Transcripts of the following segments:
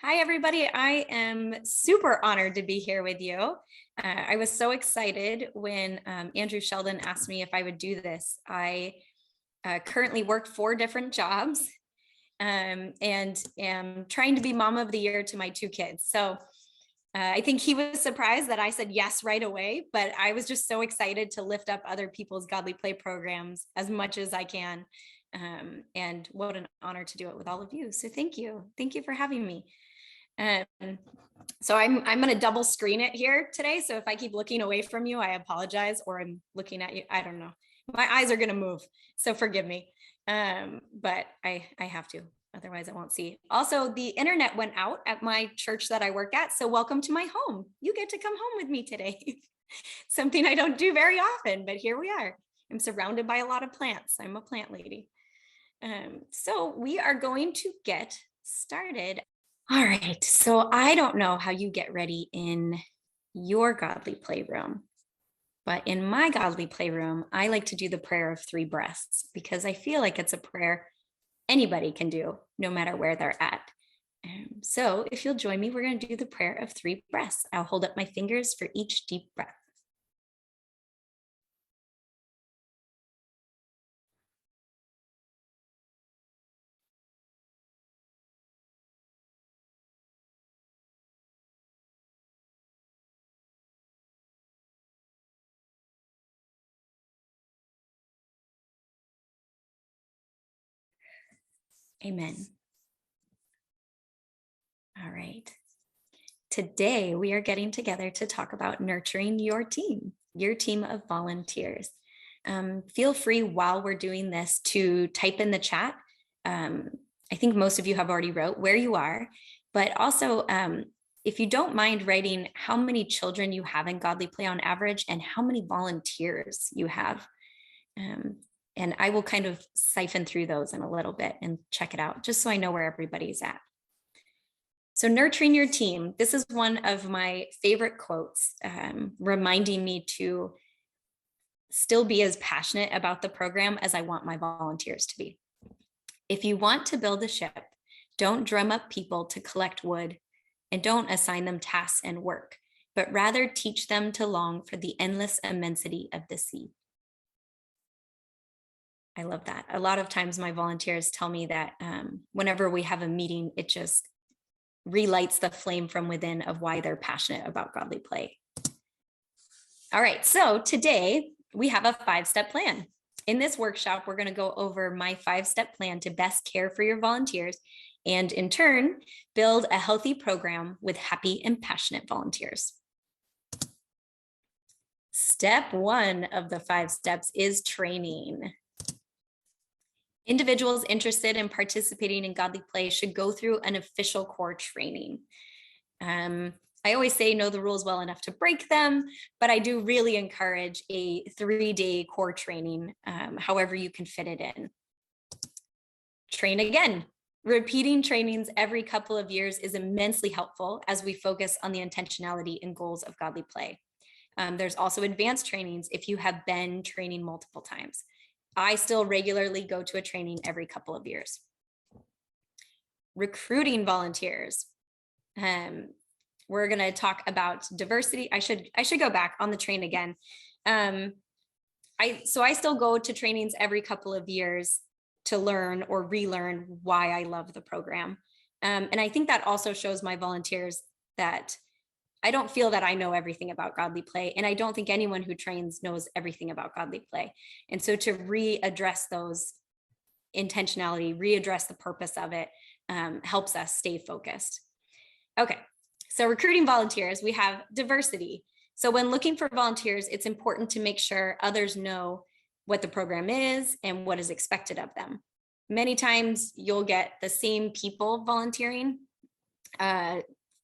Hi, everybody. I am super honored to be here with you. I was so excited when Andrew Sheldon asked me if I would do this. I currently work 4 different jobs and am trying to be mom of the year to my 2 kids. So I think he was surprised that I said yes right away, but I was just so excited to lift up other people's Godly Play programs as much as I can. And what an honor to do it with all of you. So thank you. Thank you for having me. Um, so I'm going to double screen it here today. So if I keep looking away from you, I apologize, or I'm looking at you. I don't know. My eyes are going to move, so forgive me. But I have to, otherwise I won't see. Also, the internet went out at my church that I work at. So welcome to my home. You get to come home with me today. Something I don't do very often, but here we are. I'm surrounded by a lot of plants. I'm a plant lady. So we are going to get started. All right, so I don't know how you get ready in your Godly Playroom, but in my Godly Playroom, I like to do the prayer of 3 breaths because I feel like it's a prayer anybody can do, no matter where they're at. So if you'll join me, we're going to do the prayer of 3 breaths. I'll hold up my fingers for each deep breath. Amen. All right. Today, we are getting together to talk about nurturing your team of volunteers. Feel free while we're doing this to type in the chat. I think most of you have already wrote where you are, but also if you don't mind writing how many children you have in Godly Play on average and how many volunteers you have. And I will kind of siphon through those in a little bit and check it out, just so I know where everybody's at. So nurturing your team, this is one of my favorite quotes, reminding me to still be as passionate about the program as I want my volunteers to be. If you want to build a ship, don't drum up people to collect wood and don't assign them tasks and work, but rather teach them to long for the endless immensity of the sea. I love that. A lot of times my volunteers tell me that whenever we have a meeting, it just relights the flame from within of why they're passionate about Godly Play. All right, so today we have a 5-step plan. In this workshop, we're going to go over my 5-step plan to best care for your volunteers and in turn, build a healthy program with happy and passionate volunteers. Step 1 of the 5 steps is training. Individuals interested in participating in Godly Play should go through an official core training. I always say know the rules well enough to break them, but I do really encourage a 3-day core training, however you can fit it in. Train again. Repeating trainings every couple of years is immensely helpful as we focus on the intentionality and goals of Godly Play. There's also advanced trainings if you have been training multiple times. I still regularly go to a training every couple of years. Recruiting volunteers. We're going to talk about diversity. I should go back on the train again. I still go to trainings every couple of years to learn or relearn why I love the program. And I think that also shows my volunteers that I don't feel that I know everything about Godly Play, and I don't think anyone who trains knows everything about Godly Play. And so to readdress those intentionality, readdress the purpose of it, helps us stay focused. Okay, so recruiting volunteers, we have diversity. So when looking for volunteers, it's important to make sure others know what the program is and what is expected of them. Many times you'll get the same people volunteering.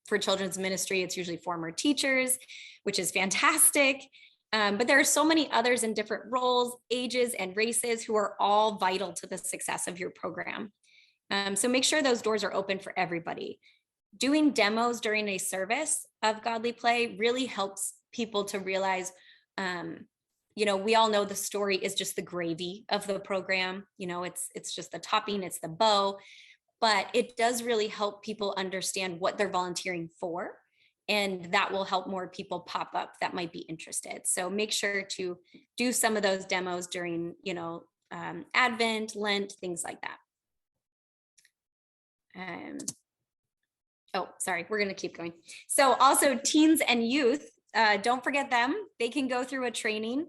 For children's ministry, it's usually former teachers, which is fantastic. But there are so many others in different roles, ages, and races who are all vital to the success of your program. So make sure those doors are open for everybody. Doing demos during a service of Godly Play really helps people to realize, we all know the story is just the gravy of the program. It's just the topping, it's the bow. but it does really help people understand what they're volunteering for. And that will help more people pop up that might be interested. So make sure to do some of those demos during, Advent, Lent, things like that. Oh, sorry, we're going to keep going. So also teens and youth, don't forget them. They can go through a training.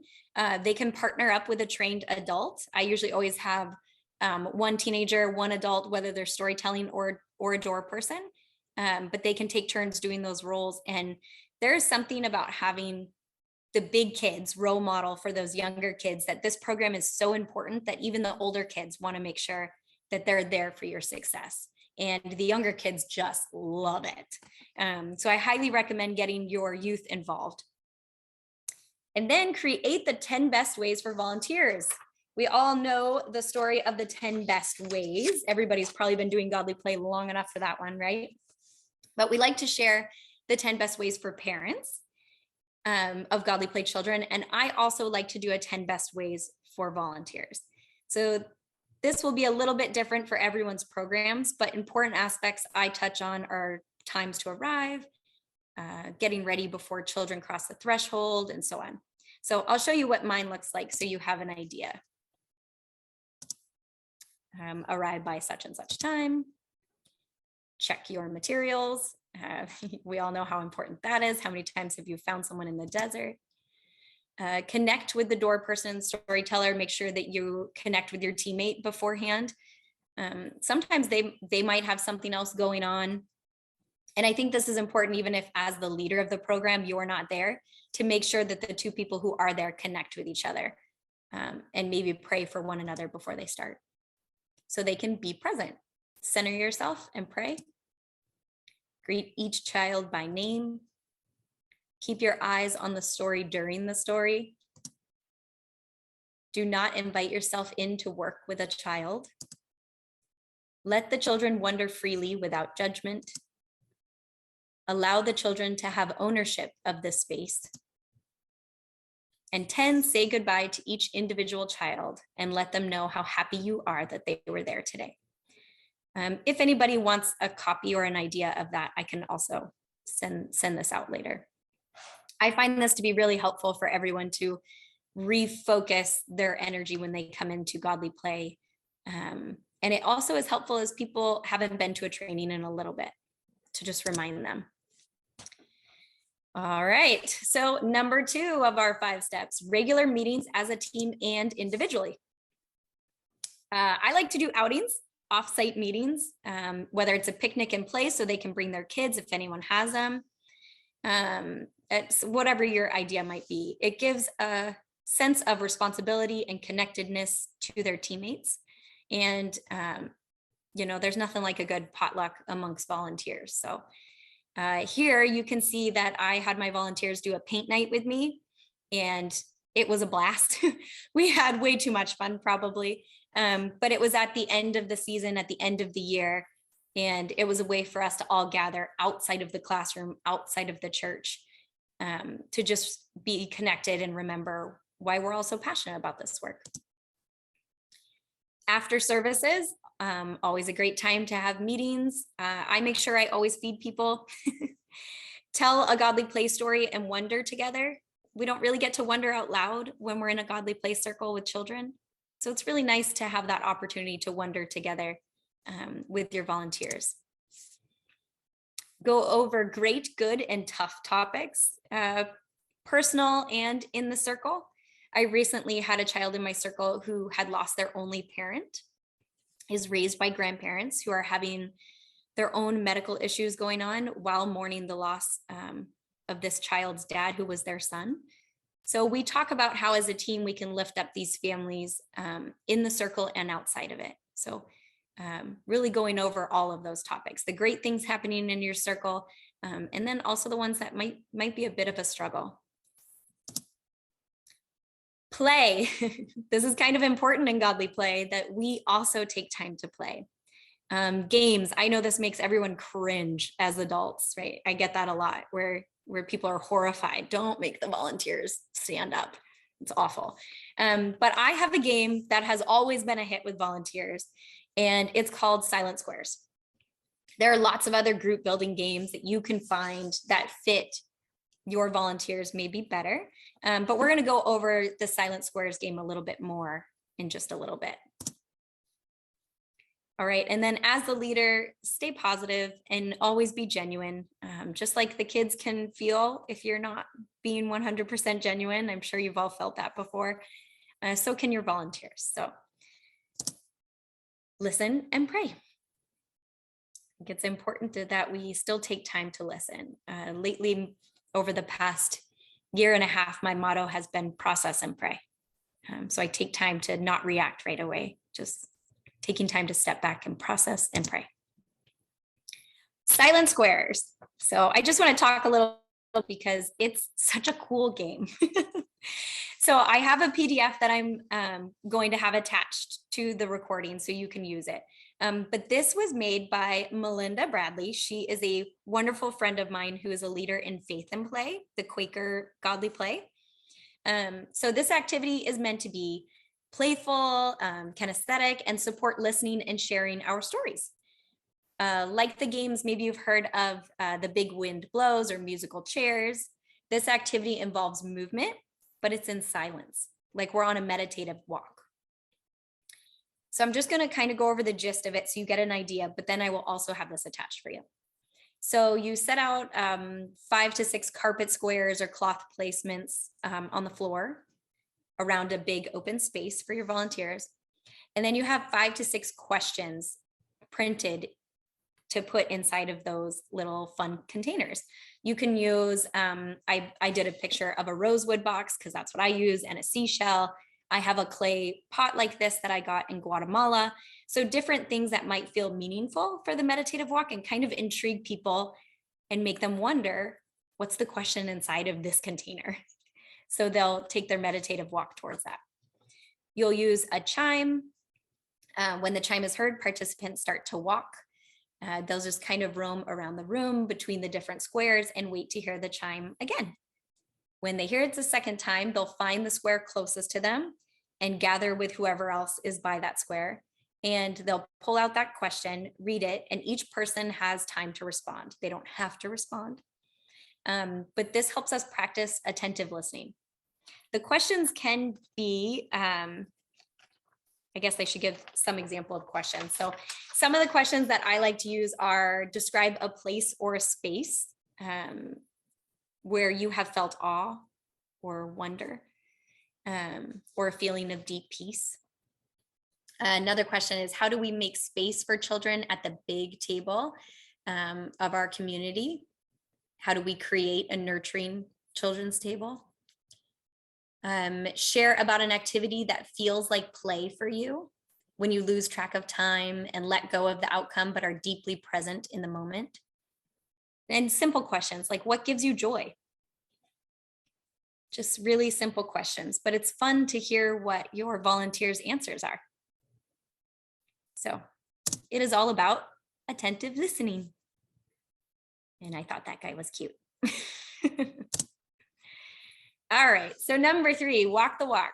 They can partner up with a trained adult. I usually always have one teenager, one adult, whether they're storytelling or a door person, but they can take turns doing those roles. And there's something about having the big kids role model for those younger kids, that this program is so important that even the older kids want to make sure that they're there for your success. And the younger kids just love it. So I highly recommend getting your youth involved. And then create the 10 best ways for volunteers. We all know the story of the 10 best ways. Everybody's probably been doing Godly Play long enough for that one, right? But we like to share the 10 best ways for parents of Godly Play children. And I also like to do a 10 best ways for volunteers. So this will be a little bit different for everyone's programs, but important aspects I touch on are times to arrive, getting ready before children cross the threshold, and so on. So I'll show you what mine looks like so you have an idea. Arrive by such and such time. Check your materials. We all know how important that is. How many times have you found someone in the desert? Connect with the door person, storyteller. Make sure that you connect with your teammate beforehand. Sometimes they might have something else going on. And I think this is important, even if as the leader of the program, you're not there, to make sure that the two people who are there connect with each other, and maybe pray for one another before they start so they can be present. Center yourself and pray. Greet each child by name. Keep your eyes on the story during the story. Do not invite yourself in to work with a child. Let the children wander freely without judgment. Allow the children to have ownership of this space. And 10, say goodbye to each individual child and let them know how happy you are that they were there today. If anybody wants a copy or an idea of that, I can also send this out later. I find this to be really helpful for everyone to refocus their energy when they come into Godly Play. And it also is helpful as people haven't been to a training in a little bit to just remind them. All right, so number 2 of our 5 steps, regular meetings as a team and individually. I like to do outings, off-site meetings, whether it's a picnic and play so they can bring their kids if anyone has them. It's whatever your idea might be. It gives a sense of responsibility and connectedness to their teammates. And, there's nothing like a good potluck amongst volunteers. So here you can see that I had my volunteers do a paint night with me, and it was a blast. We had way too much fun probably, but it was at the end of the season, at the end of the year. And it was a way for us to all gather outside of the classroom, outside of the church, to just be connected and remember why we're all so passionate about this work. After services, always a great time to have meetings. I make sure I always feed people. Tell a Godly Play story and wonder together. We don't really get to wonder out loud when we're in a Godly Play circle with children. So it's really nice to have that opportunity to wonder together with your volunteers. Go over great, good, and tough topics, personal and in the circle. I recently had a child in my circle who had lost their only parent, is raised by grandparents who are having their own medical issues going on while mourning the loss of this child's dad, who was their son. So we talk about how as a team we can lift up these families in the circle and outside of it. So really going over all of those topics, the great things happening in your circle, and then also the ones that might be a bit of a struggle. Play. This is kind of important in Godly Play, that we also take time to play. Games. I know this makes everyone cringe as adults, right? I get that a lot where people are horrified. Don't make the volunteers stand up. It's awful. But I have a game that has always been a hit with volunteers, and it's called Silent Squares. There are lots of other group building games that you can find that fit your volunteers maybe better. But we're going to go over the Silent Squares game a little bit more in just a little bit. All right, and then as the leader, stay positive and always be genuine. Just like the kids can feel if you're not being 100% genuine. I'm sure you've all felt that before. So can your volunteers. So listen and pray. I think it's important that we still take time to listen. Lately, over the past year and a half, my motto has been process and pray. So I take time to not react right away, just taking time to step back and process and pray. Silent Squares. So I just want to talk a little because it's such a cool game. So I have a PDF that I'm going to have attached to the recording so you can use it. But this was made by Melinda Bradley. She is a wonderful friend of mine who is a leader in Faith and Play, the Quaker Godly Play. So this activity is meant to be playful, kinesthetic, and support listening and sharing our stories. Like the games maybe you've heard of, the Big Wind Blows or musical chairs, this activity involves movement, but it's in silence, like we're on a meditative walk. So I'm just going to kind of go over the gist of it so you get an idea, but then I will also have this attached for you. So you set out 5 to 6 carpet squares or cloth placements on the floor around a big open space for your volunteers. And then you have 5 to 6 questions printed to put inside of those little fun containers. You can use, I did a picture of a rosewood box because that's what I use, and a seashell. I have a clay pot like this that I got in Guatemala. So different things that might feel meaningful for the meditative walk and kind of intrigue people and make them wonder, what's the question inside of this container? So they'll take their meditative walk towards that. You'll use a chime. When the chime is heard, participants start to walk. They'll just kind of roam around the room between the different squares and wait to hear the chime again. When they hear it the second time, they'll find the square closest to them and gather with whoever else is by that square. And they'll pull out that question, read it, and each person has time to respond. They don't have to respond. But this helps us practice attentive listening. The questions can be, I guess I should give some example of questions. So some of the questions that I like to use are describe a place or a space where you have felt awe or wonder, or a feeling of deep peace. Another question is, how do we make space for children at the big table of our community? How do we create a nurturing children's table? Share about an activity that feels like play for you when you lose track of time and let go of the outcome, but are deeply present in the moment. And simple questions like, what gives you joy? Just really simple questions, but it's fun to hear what your volunteers' answers are. So it is all about attentive listening. And I thought that guy was cute. All right, so number 3, walk the walk.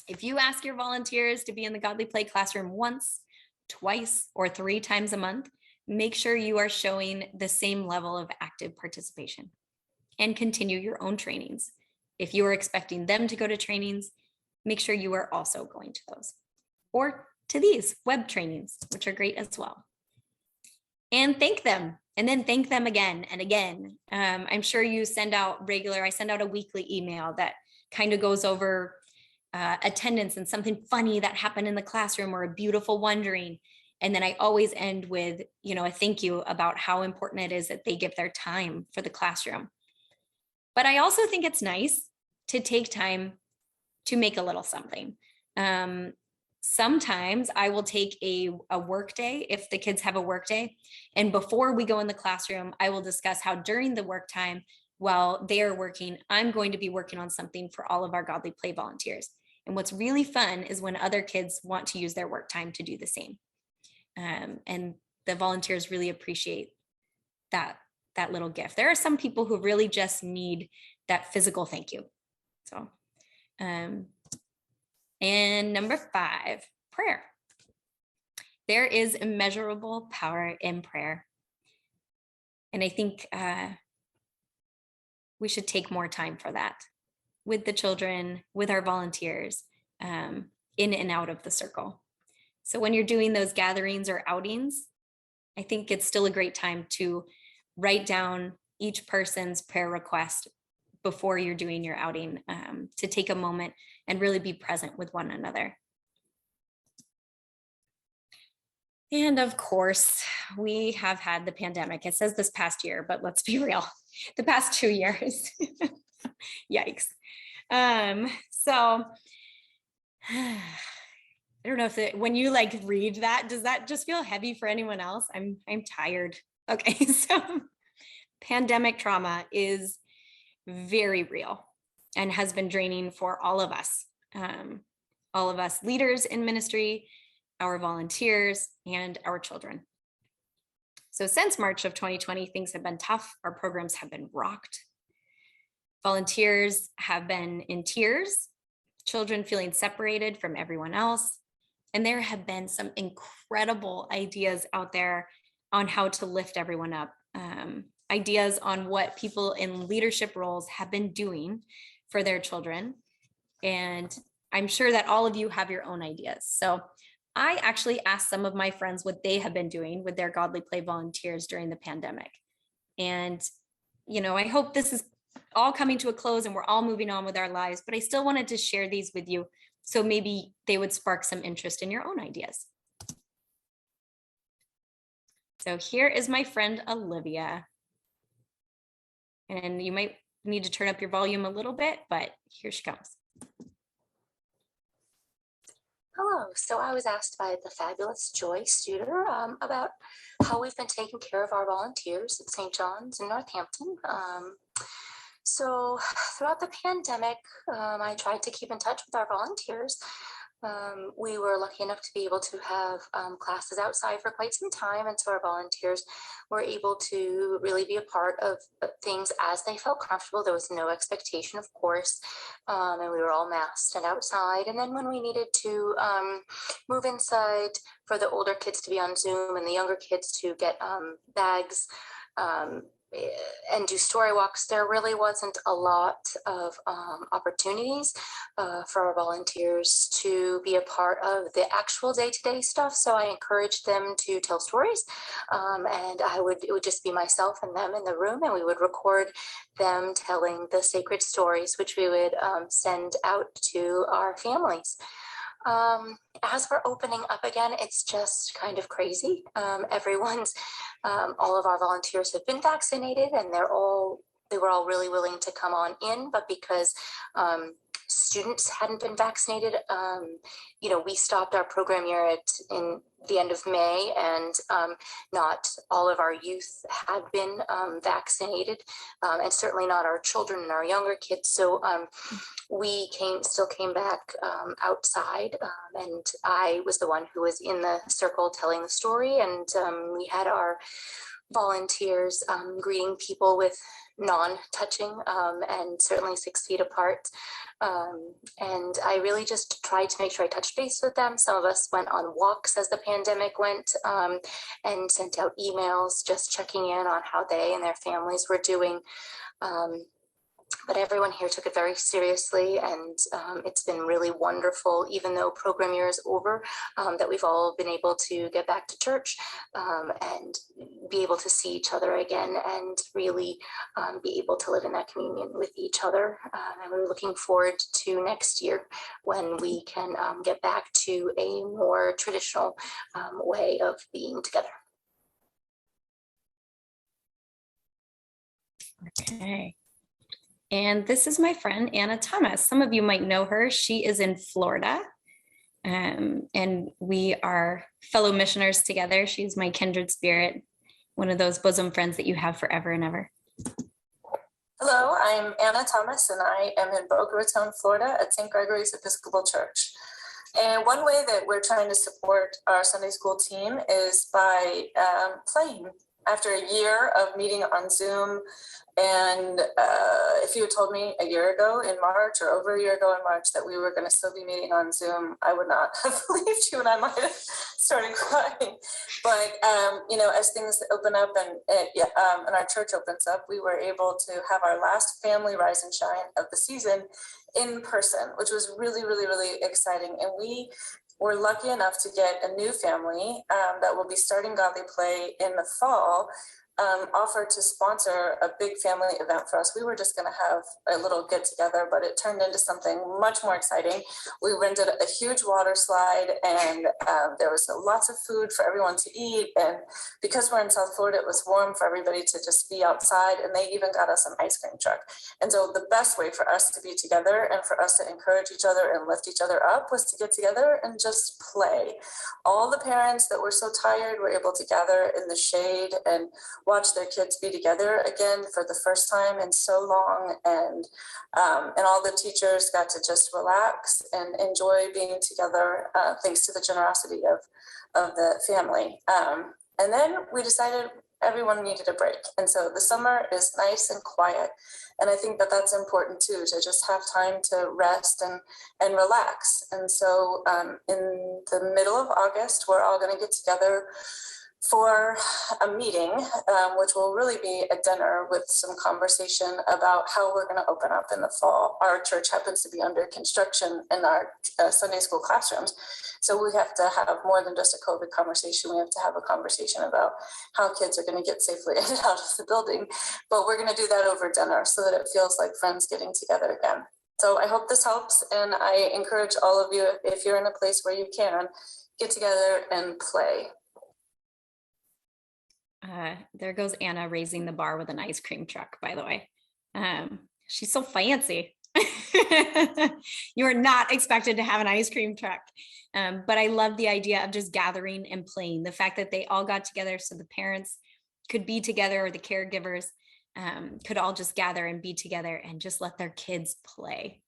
If you ask your volunteers to be in the Godly Play classroom once, twice, or 3 times a month, make sure you are showing the same level of active participation and continue your own trainings. If you are expecting them to go to trainings, make sure you are also going to those or to these web trainings, which are great as well. And thank them, and then thank them again and again. I'm sure you send out I send out a weekly email that kind of goes over attendance and something funny that happened in the classroom or a beautiful wondering. And then I always end with, a thank you about how important it is that they give their time for the classroom. But I also think it's nice to take time to make a little something. Sometimes I will take a work day if the kids have a work day. And before we go in the classroom, I will discuss how during the work time, while they are working, I'm going to be working on something for all of our Godly Play volunteers. And what's really fun is when other kids want to use their work time to do the same. And the volunteers really appreciate that little gift. There are some people who really just need that physical thank you. So, and number 5, prayer. There is immeasurable power in prayer. And I think we should take more time for that with the children, with our volunteers, in and out of the circle. So when you're doing those gatherings or outings, I think it's still a great time to write down each person's prayer request before you're doing your outing, to take a moment and really be present with one another. And of course, we have had the pandemic. It says this past year, but let's be real, the past 2 years. Yikes. So I don't know if when you like read that, does that just feel heavy for anyone else? I'm tired. Okay, so pandemic trauma is very real and has been draining for all of us leaders in ministry, our volunteers, and our children. So since March of 2020, things have been tough. Our programs have been rocked. Volunteers have been in tears, children feeling separated from everyone else. And there have been some incredible ideas out there on how to lift everyone up, ideas on what people in leadership roles have been doing for their children. And I'm sure that all of you have your own ideas. So I actually asked some of my friends what they have been doing with their Godly Play volunteers during the pandemic. And, I hope this is all coming to a close and we're all moving on with our lives, but I still wanted to share these with you so maybe they would spark some interest in your own ideas. So here is my friend Olivia. And you might need to turn up your volume a little bit, but here she comes. Hello. So I was asked by the fabulous Joy Studer about how we've been taking care of our volunteers at St. John's in Northampton. So throughout the pandemic, I tried to keep in touch with our volunteers. We were lucky enough to be able to have classes outside for quite some time, and so our volunteers were able to really be a part of things as they felt comfortable. There was no expectation, of course, and we were all masked and outside. And then when we needed to move inside for the older kids to be on Zoom and the younger kids to get bags, and do story walks, there really wasn't a lot of opportunities for our volunteers to be a part of the actual day-to-day stuff. So I encouraged them to tell stories, and it would just be myself and them in the room, and we would record them telling the sacred stories, which we would send out to our families. As we're opening up again, it's just kind of crazy. All of our volunteers have been vaccinated, and they were all really willing to come on in, but because students hadn't been vaccinated, we stopped our program year in the end of May, and not all of our youth had been vaccinated, and certainly not our children and our younger kids. So we still came back outside, and I was the one who was in the circle telling the story, and we had our volunteers greeting people with non-touching, and certainly 6 feet apart. And I really just tried to make sure I touched base with them. Some of us went on walks as the pandemic went, and sent out emails just checking in on how they and their families were doing. But everyone here took it very seriously, and it's been really wonderful, even though program year is over, that we've all been able to get back to church and be able to see each other again, and really be able to live in that communion with each other. And we're looking forward to next year when we can get back to a more traditional way of being together. Okay. And this is my friend, Anna Thomas. Some of you might know her. She is in Florida, and we are fellow missioners together. She's my kindred spirit, one of those bosom friends that you have forever and ever. Hello, I'm Anna Thomas, and I am in Boca Raton, Florida at St. Gregory's Episcopal Church. And one way that we're trying to support our Sunday school team is by playing after a year of meeting on Zoom. And if you had told me a year ago in March or over a year ago in March that we were going to still be meeting on Zoom, I would not have believed you, and I might have started crying. But as things open up and our church opens up, we were able to have our last family Rise and Shine of the season in person, which was really, really, really exciting. And we were lucky enough to get a new family that will be starting Godly Play in the fall, offered to sponsor a big family event for us. We were just going to have a little get together, but it turned into something much more exciting. We rented a huge water slide, and there was lots of food for everyone to eat. And because we're in South Florida, it was warm for everybody to just be outside, and they even got us an ice cream truck. And so the best way for us to be together and for us to encourage each other and lift each other up was to get together and just play. All the parents that were so tired were able to gather in the shade and watch their kids be together again for the first time in so long. And all the teachers got to just relax and enjoy being together, thanks to the generosity of the family. And then we decided everyone needed a break. And so the summer is nice and quiet. And I think that that's important too, to just have time to rest and relax. And so in the middle of August, we're all going to get together for a meeting, which will really be a dinner with some conversation about how we're going to open up in the fall. Our church happens to be under construction in our Sunday school classrooms. So we have to have more than just a COVID conversation. We have to have a conversation about how kids are going to get safely in and out of the building. But we're going to do that over dinner so that it feels like friends getting together again. So I hope this helps. And I encourage all of you, if you're in a place where you can, get together and play. There goes Anna raising the bar with an ice cream truck, by the way. She's so fancy. You are not expected to have an ice cream truck. But I love the idea of just gathering and playing. The fact that they all got together so the parents could be together, or the caregivers could all just gather and be together and just let their kids play.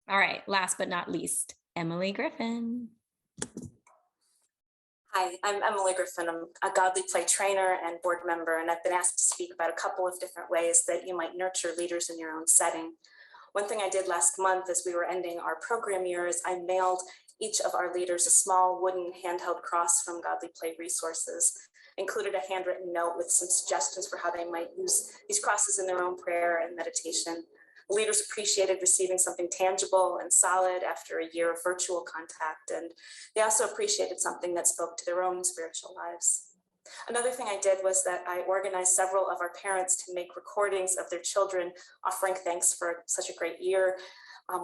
All right, last but not least, Emily Griffin. Hi, I'm Emily Griffin. I'm a Godly Play trainer and board member, and I've been asked to speak about a couple of different ways that you might nurture leaders in your own setting. One thing I did last month as we were ending our program year is I mailed each of our leaders a small wooden handheld cross from Godly Play Resources, included a handwritten note with some suggestions for how they might use these crosses in their own prayer and meditation. Leaders appreciated receiving something tangible and solid after a year of virtual contact, and they also appreciated something that spoke to their own spiritual lives. Another thing I did was that I organized several of our parents to make recordings of their children offering thanks for such a great year.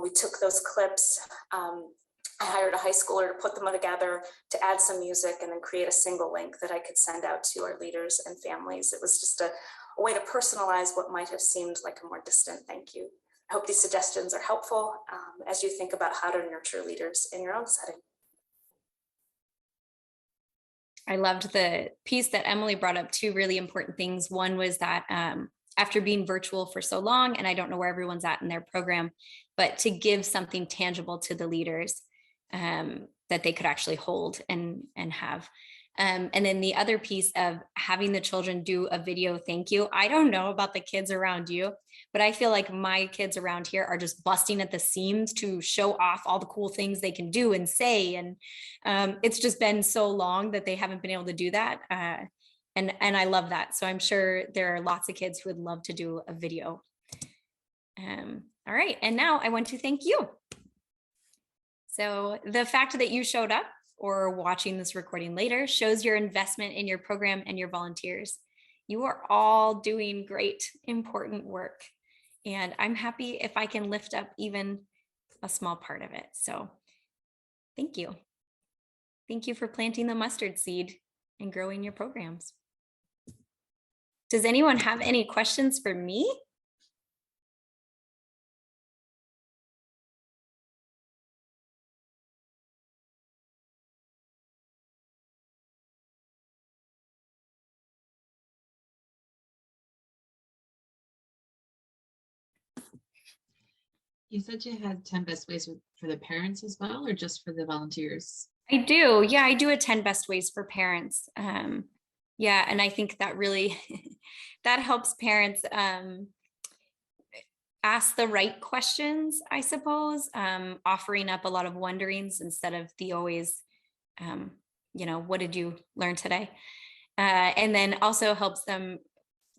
We took those clips. I hired a high schooler to put them together, to add some music, and then create a single link that I could send out to our leaders and families. It was just a way to personalize what might have seemed like a more distant thank you. I hope these suggestions are helpful as you think about how to nurture leaders in your own setting. I loved the piece that Emily brought up, two really important things. One was that after being virtual for so long, and I don't know where everyone's at in their program, but to give something tangible to the leaders that they could actually hold and have. And then the other piece of having the children do a video thank you. I don't know about the kids around you, but I feel like my kids around here are just busting at the seams to show off all the cool things they can do and say. And it's just been so long that they haven't been able to do that. And I love that. So I'm sure there are lots of kids who would love to do a video. All right. And now I want to thank you. So the fact that you showed up or watching this recording later shows your investment in your program and your volunteers. You are all doing great, important work. And I'm happy if I can lift up even a small part of it. So thank you. Thank you for planting the mustard seed and growing your programs. Does anyone have any questions for me? You said you had 10 best ways for the parents as well, or just for the volunteers? I do. Yeah, I do a 10 best ways for parents. Yeah, and I think that really that helps parents ask the right questions, I suppose, offering up a lot of wonderings instead of the always, um, what did you learn today? And then also helps them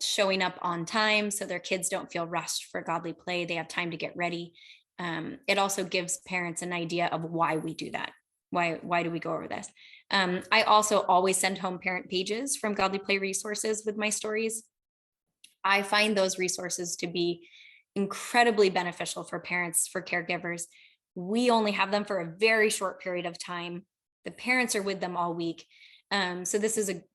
showing up on time so their kids don't feel rushed for godly play. They have time to get ready. It also gives parents an idea of why we do that. Why do we go over this? I also always send home parent pages from Godly Play Resources with my stories. I find those resources to be incredibly beneficial for parents, for caregivers. We only have them for a very short period of time. The parents are with them all week. So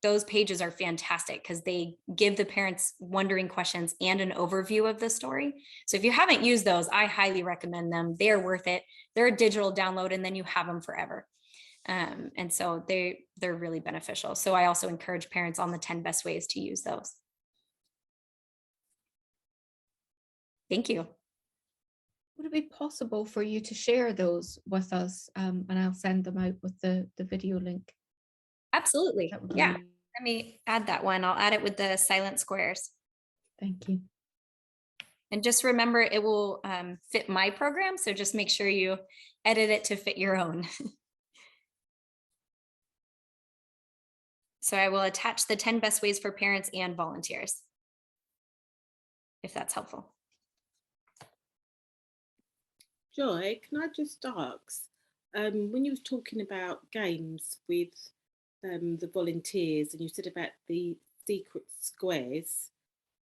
those pages are fantastic because they give the parents wondering questions and an overview of the story. So if you haven't used those, I highly recommend them. They are worth it. They're a digital download and then you have them forever. And so they're really beneficial. So I also encourage parents on the 10 best ways to use those. Thank you. Would it be possible for you to share those with us? And I'll send them out with the video link. Absolutely. That would be- Yeah. Let me add that one. I'll add it with the silent squares. Thank you. And just remember, it will fit my program. So just make sure you edit it to fit your own. So I will attach the 10 best ways for parents and volunteers, if that's helpful. Joy, can I just ask, when you was talking about games with the volunteers and you said about the secret squares,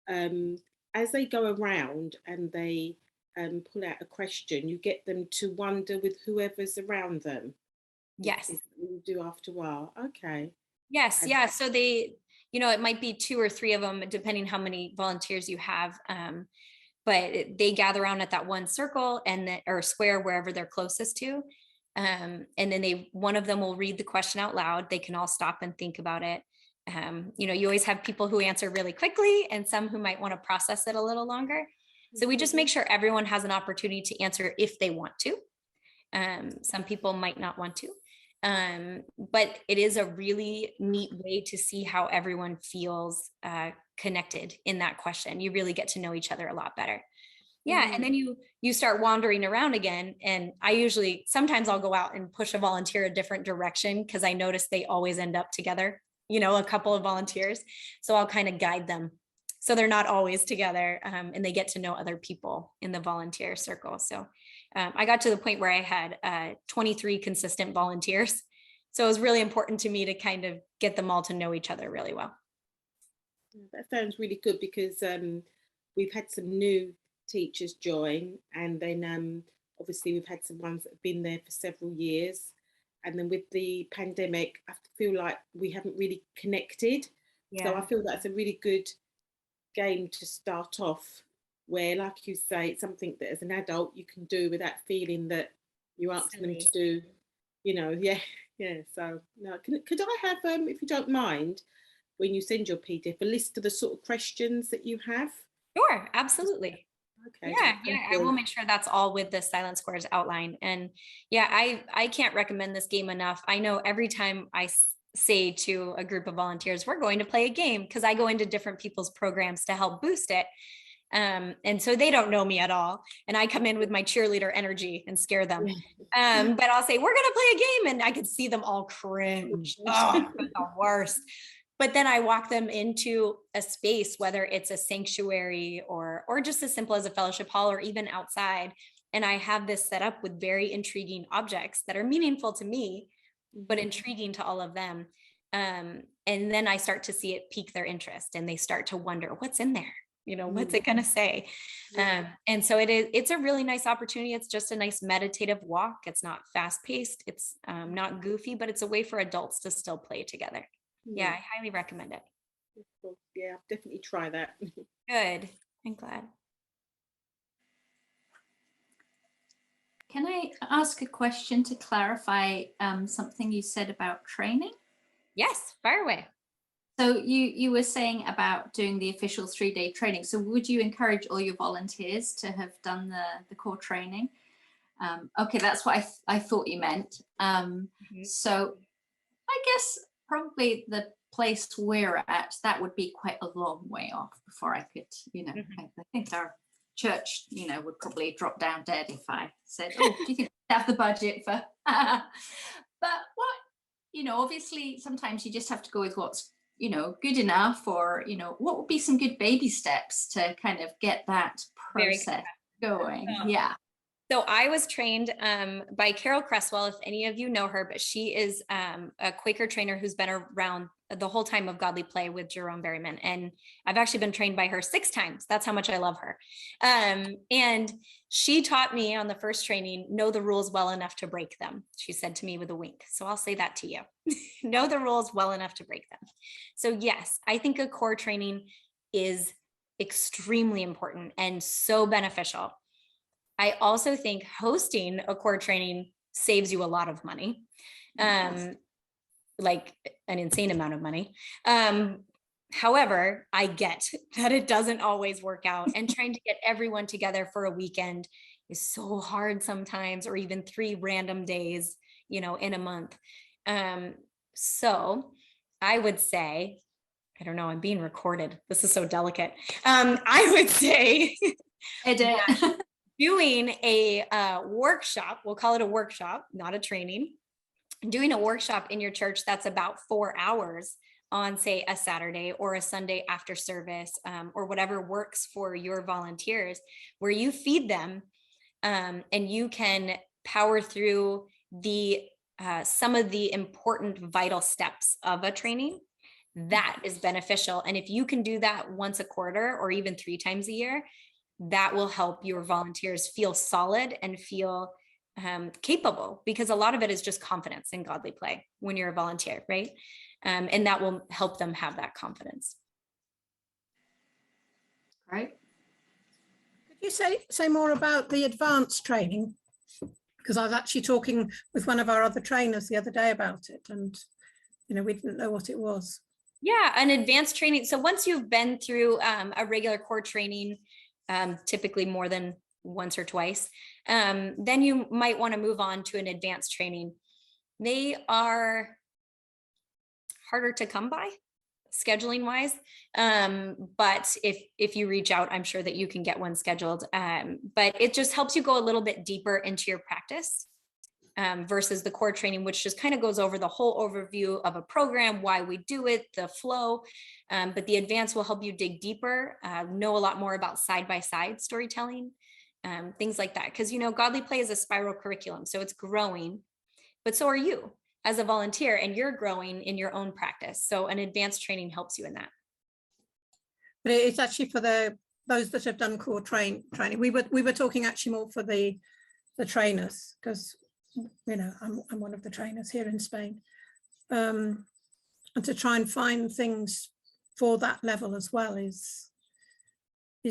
as they go around and they pull out a question, you get them to wonder with whoever's around them. Yes. Is what you do after a while. Okay. Yes. Yeah. So they, it might be 2 or 3 of them, depending how many volunteers you have. But they gather around at that one circle or square, wherever they're closest to. And then one of them will read the question out loud. They can all stop and think about it. You always have people who answer really quickly and some who might want to process it a little longer. So we just make sure everyone has an opportunity to answer if they want to. Some people might not want to. But it is a really neat way to see how everyone feels connected in that question. You really get to know each other a lot better. Yeah. And then you start wandering around again. And sometimes I'll go out and push a volunteer a different direction because I notice they always end up together, a couple of volunteers. So I'll kind of guide them. So they're not always together and they get to know other people in the volunteer circle. So I got to the point where I had 23 consistent volunteers. So it was really important to me to kind of get them all to know each other really well. That sounds really good because we've had some new teachers join, and then obviously we've had some ones that have been there for several years. And then with the pandemic, I feel like we haven't really connected. Yeah. So I feel that's a really good game to start off where, like you say, it's something that as an adult you can do without feeling that you're asking them to do, So no, could I have, if you don't mind, when you send your PDF, a list of the sort of questions that you have? Sure, absolutely. Okay. Yeah, I will make sure that's all with the silent squares outline. And yeah, I can't recommend this game enough. I know every time I say to a group of volunteers, we're going to play a game, because I go into different people's programs to help boost it. And so they don't know me at all. And I come in with my cheerleader energy and scare them. But I'll say, we're going to play a game. And I could see them all cringe. Oh, the worst. But then I walk them into a space, whether it's a sanctuary or just as simple as a fellowship hall or even outside. And I have this set up with very intriguing objects that are meaningful to me, but intriguing to all of them. And then I start to see it pique their interest and they start to wonder what's in there. What's it going to say? And so it's a really nice opportunity. It's just a nice meditative walk. It's not fast paced. It's not goofy, but it's a way for adults to still play together. Yeah, I highly recommend it. Yeah, I'll definitely try that. Good. I'm glad. Can I ask a question to clarify something you said about training? Yes, fire away. So you were saying about doing the official 3-day training. So would you encourage all your volunteers to have done the core training? Okay, that's what I thought you meant. So I guess probably the place we're at, that would be quite a long way off before I could, I think our church, would probably drop down dead if I said, oh, do you think we have the budget for, but obviously sometimes you just have to go with what's, good enough, or, what would be some good baby steps to kind of get that process going. Yeah. So I was trained by Carol Cresswell, if any of you know her, but she is a Quaker trainer who's been around the whole time of Godly Play with Jerome Berryman. And I've actually been trained by her 6 times. That's how much I love her. And she taught me on the first training, know the rules well enough to break them. She said to me with a wink. So I'll say that to you. Know the rules well enough to break them. So yes, I think a core training is extremely important and so beneficial. I also think hosting a core training saves you a lot of money, like an insane amount of money. However, I get that it doesn't always work out, and trying to get everyone together for a weekend is so hard sometimes, or even 3 random days, in a month. So I would say, I don't know, I'm being recorded. This is so delicate. I would say doing a workshop, we'll call it a workshop, not a training, doing a workshop in your church that's about 4 hours on, say, a Saturday or a Sunday after service, or whatever works for your volunteers, where you feed them and you can power through the some of the important vital steps of a training. That is beneficial. And if you can do that once a quarter or even 3 times a year, that will help your volunteers feel solid and feel capable, because a lot of it is just confidence in Godly Play when you're a volunteer, right? And that will help them have that confidence. Right. Could you say more about the advanced training? Because I was actually talking with one of our other trainers the other day about it, and we didn't know what it was. Yeah, an advanced training. So once you've been through a regular core training, typically more than once or twice, then you might want to move on to an advanced training. They are harder to come by scheduling wise, but if you reach out, I'm sure that you can get one scheduled, but it just helps you go a little bit deeper into your practice versus the core training, which just kind of goes over the whole overview of a program, why we do it, the flow. But the advanced will help you dig deeper, know a lot more about side-by-side storytelling, things like that. Because, Godly Play is a spiral curriculum, so it's growing, but so are you as a volunteer, and you're growing in your own practice. So an advanced training helps you in that. But it's actually for those that have done core training. We were talking actually more for the trainers, because I'm one of the trainers here in Spain, and to try and find things for that level as well is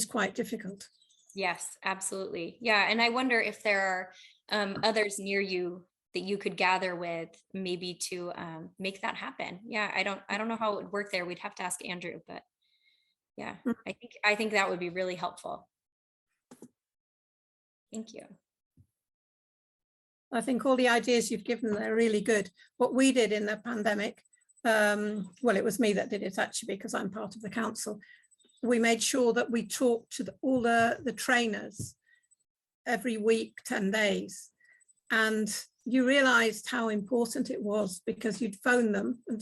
quite difficult. Yes, absolutely. Yeah, and I wonder if there are others near you that you could gather with, maybe to make that happen. Yeah, I don't know how it would work there. We'd have to ask Andrew, but yeah, I think that would be really helpful. Thank you. I think all the ideas you've given are really good. What we did in the pandemic, well, it was me that did it actually, because I'm part of the council. We made sure that we talked to all the trainers every week, 10 days. And you realized how important it was, because you'd phone them, and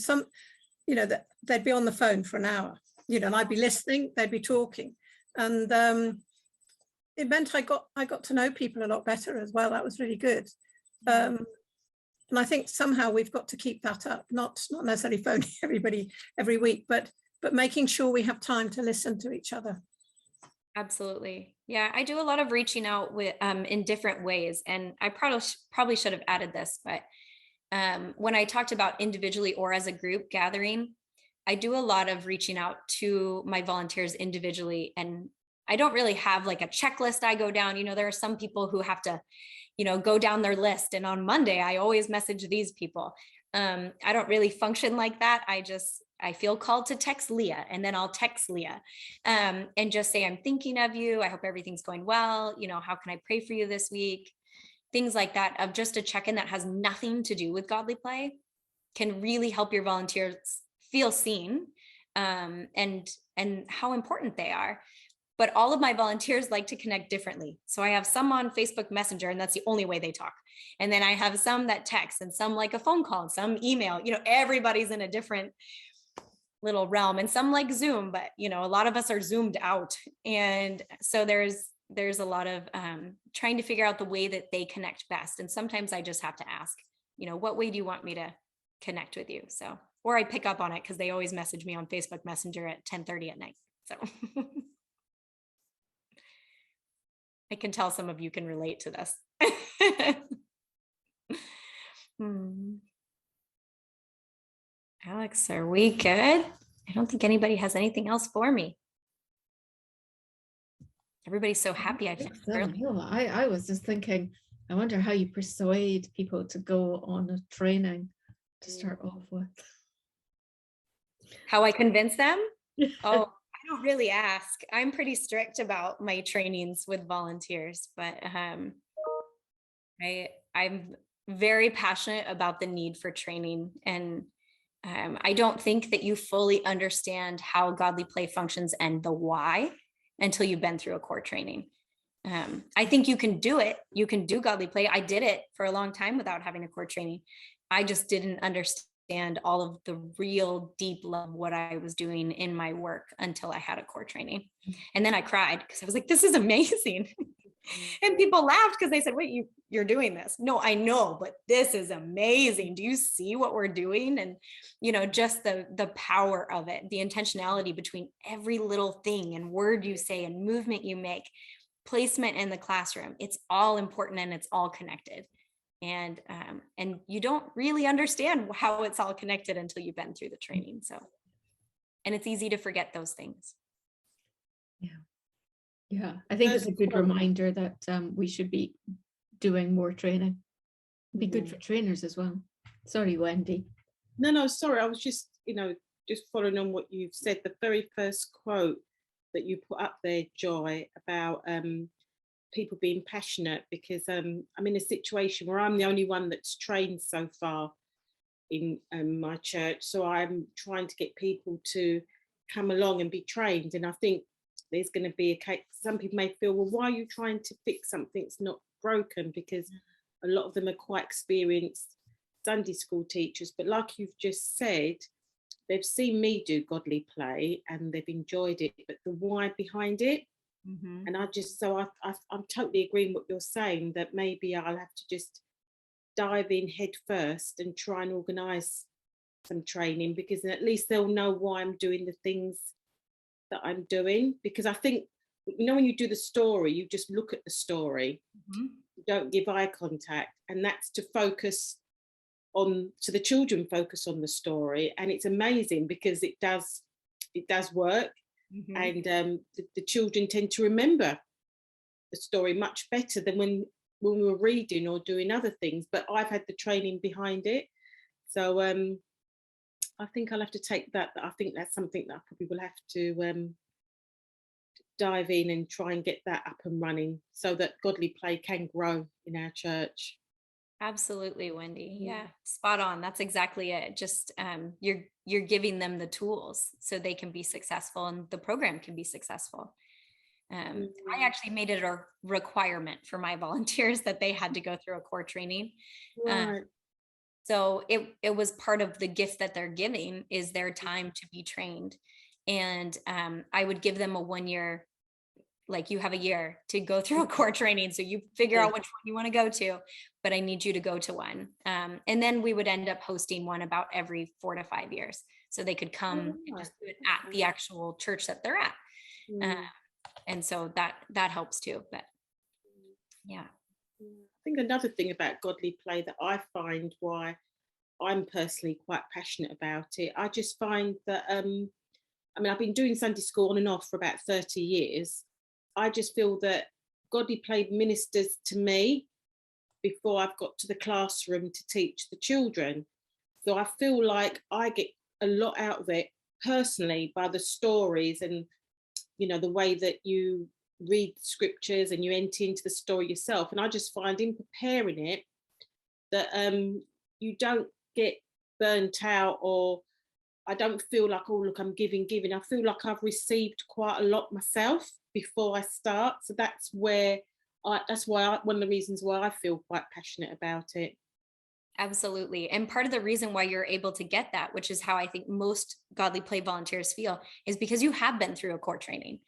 that they'd be on the phone for an hour, and I'd be listening, they'd be talking. And it meant I got to know people a lot better as well. That was really good. And I think somehow we've got to keep that up, not necessarily phoning everybody every week, but making sure we have time to listen to each other. Absolutely. Yeah, I do a lot of reaching out with in different ways, and I probably should have added this, but when I talked about individually or as a group gathering, I do a lot of reaching out to my volunteers individually, and I don't really have like a checklist I go down. There are some people who have to, go down their list, and on Monday I always message these people. I don't really function like that. I feel called to text Leah, and then I'll text Leah and just say, I'm thinking of you. I hope everything's going well. How can I pray for you this week? Things like that, of just a check-in that has nothing to do with Godly Play, can really help your volunteers feel seen, and how important they are. But all of my volunteers like to connect differently. So I have some on Facebook Messenger, and that's the only way they talk. And then I have some that text, and some like a phone call, and some email. Everybody's in a different little realm, and some like Zoom, but a lot of us are zoomed out. And so there's a lot of trying to figure out the way that they connect best. And sometimes I just have to ask, what way do you want me to connect with you? So, or I pick up on it because they always message me on Facebook Messenger at 10:30 at night. So I can tell some of you can relate to this. Alex, are we good? I don't think anybody has anything else for me. Everybody's so happy. I was just thinking, I wonder how you persuade people to go on a training to start off with. How I convince them? Oh, I don't really ask. I'm pretty strict about my trainings with volunteers, but I'm very passionate about the need for training. And I don't think that you fully understand how Godly Play functions and the why until you've been through a core training. I think you can do it. You can do Godly Play. I did it for a long time without having a core training. I just didn't understand all of the real deep love, what I was doing in my work until I had a core training. And then I cried because I was like, this is amazing. And people laughed because they said, wait, you're doing this. No, I know, but this is amazing. Do you see what we're doing? And, just the power of it, the intentionality between every little thing and word you say and movement you make, placement in the classroom. It's all important and it's all connected. And you don't really understand how it's all connected until you've been through the training. So, and it's easy to forget those things. Yeah, I think it's a good reminder that we should be doing more training. It'd be good for trainers as well. Sorry, Wendy. No, sorry. I was just, just following on what you've said. The very first quote that you put up there, Joy, about people being passionate, because I'm in a situation where I'm the only one that's trained so far in my church. So I'm trying to get people to come along and be trained. And I think there's going to be a case. Some people may feel, well, why are you trying to fix something that's not broken? Because a lot of them are quite experienced Sunday school teachers. But like you've just said, they've seen me do Godly Play and they've enjoyed it, but the why behind it. And I'm totally agreeing with what you're saying, that maybe I'll have to just dive in head first and try and organise some training, because at least they'll know why I'm doing the things that I'm doing. Because I think, when you do the story, you just look at the story, you don't give eye contact, and that's to focus on, so the children focus on the story. And it's amazing because it does work. And the children tend to remember the story much better than when we were reading or doing other things. But I've had the training behind it, so I think I'll have to take that. I think that's something that I probably will have to dive in and try and get that up and running, so that Godly Play can grow in our church. Absolutely, Wendy. Yeah, spot on. That's exactly it. Just you're giving them the tools so they can be successful and the program can be successful. I actually made it a requirement for my volunteers that they had to go through a core training. Right. So it was part of the gift that they're giving, is their time to be trained. And I would give them a 1 year, like, you have a year to go through a core training. So you figure out which one you want to go to, but I need you to go to one. And then we would end up hosting one about every 4 to 5 years. So they could come and just do it at the actual church that they're at. And so that helps too. But yeah. I think another thing about Godly Play that I find why I'm personally quite passionate about it, I just find that, I've been doing Sunday school on and off for about 30 years. I just feel that Godly Play ministers to me before I've got to the classroom to teach the children. So I feel like I get a lot out of it personally by the stories and, the way that you read scriptures and you enter into the story yourself. And I just find in preparing it that you don't get burnt out or I don't feel like, oh, look, I'm giving. I feel like I've received quite a lot myself before I start. So that's why one of the reasons why I feel quite passionate about it. Absolutely. And part of the reason why you're able to get that, which is how I think most Godly Play volunteers feel, is because you have been through a core training.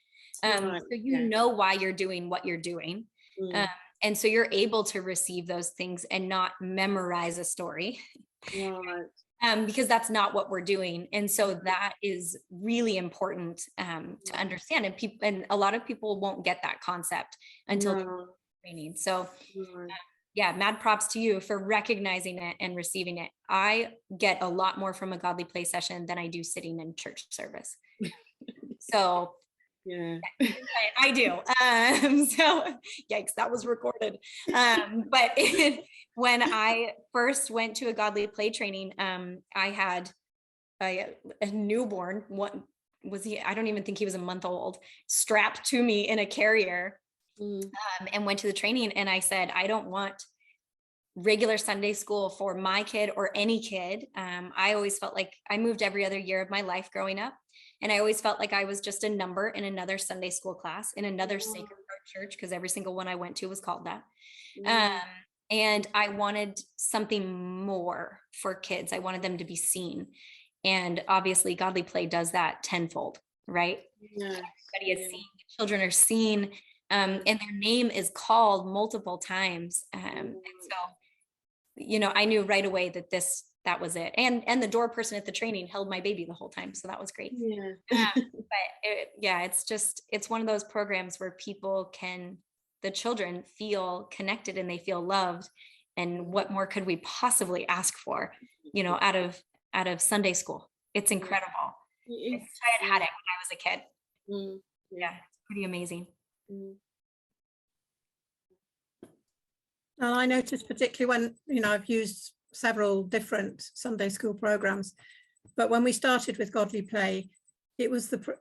Right, So you yeah. know why you're doing what you're doing. And so you're able to receive those things and not memorize a story. Right. Because that's not what we're doing. And so that is really important to understand. And people, and a lot of people won't get that concept until training. So yeah, mad props to you for recognizing it and receiving it. I get a lot more from a Godly Play session than I do sitting in church service. So yeah, I do. So yikes, that was recorded. But when I first went to a Godly Play training, I had a newborn. What was he? I don't even think he was a month old, strapped to me in a carrier, and went to the training. And I said, I don't want regular Sunday school for my kid or any kid. I always felt like I moved every other year of my life growing up. And I always felt like I was just a number in another Sunday school class, in another Sacred Heart church, because every single one I went to was called that. And I wanted something more for kids. I wanted them to be seen. And obviously Godly Play does that tenfold, right? Everybody is seen, children are seen, and their name is called multiple times. And so, you know, I knew right away that that was it. And the door person at the training held my baby the whole time. So that was great. But it's one of those programs where the children feel connected and they feel loved. And what more could we possibly ask for, you know, out of Sunday school? It's incredible. I had it when I was a kid. Yeah, it's pretty amazing. And I noticed particularly when, you know, I've used several different Sunday school programs, but when we started with Godly Play, it was the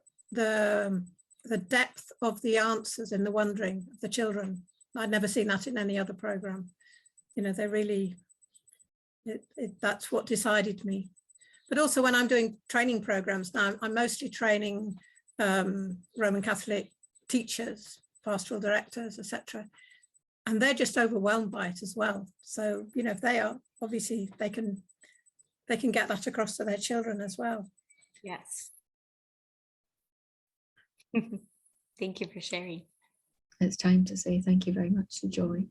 depth of the answers and the wondering of the children. I'd never seen that in any other program. You know, they really, that's what decided me. But also when I'm doing training programs now, I'm mostly training Roman Catholic teachers, pastoral directors, etc. And they're just overwhelmed by it as well. So, you know, if they are, obviously they can get that across to their children as well. Yes. Thank you for sharing. It's time to say thank you very much to Joy,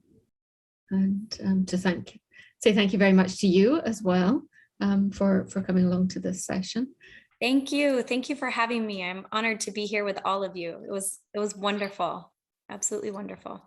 and to say thank you very much to you as well for coming along to this session. Thank you. Thank you for having me. I'm honored to be here with all of you. It was wonderful. Absolutely wonderful.